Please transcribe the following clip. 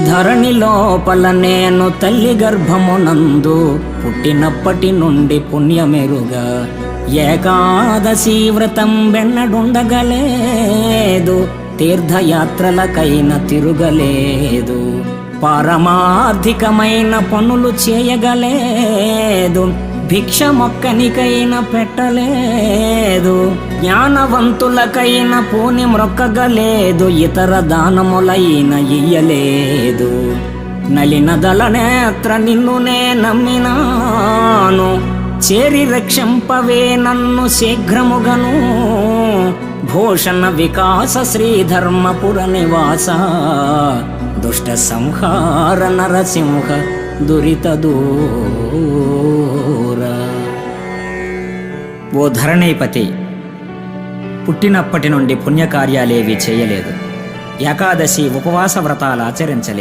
ధరణి లోపల నేను తల్లి గర్భమునందు పుట్టినప్పటి నుండి పుణ్యమెరుగా ఏకాదశి వ్రతం వెన్నడుండగలేదు, తీర్థయాత్రలకైన తిరుగలేదు, పారమార్థికమైన పనులు చేయగలేదు, భిక్ష మొక్కనికైనా పెట్టలేదు, జ్ఞానవంతులకైన పూని మ్రొక్కగలేదు, ఇతర దానములైన ఇయ్యలేదు. నలినదల నేత్ర నిన్నునే నమ్మినాను, చేరి రక్షింపవే నన్ను శీఘ్రముగను. భూషణ వికాస శ్రీధర్మపుర నివాస, దుష్ట సంహార నరసింహ దురిత దూర. ఓ ధరణీపతి, పుట్టినప్పటి నుండి పుణ్యకార్యాలేవి చేయలేదు, ఏకాదశి ఉపవాస వ్రతాలు ఆచరించలేదు.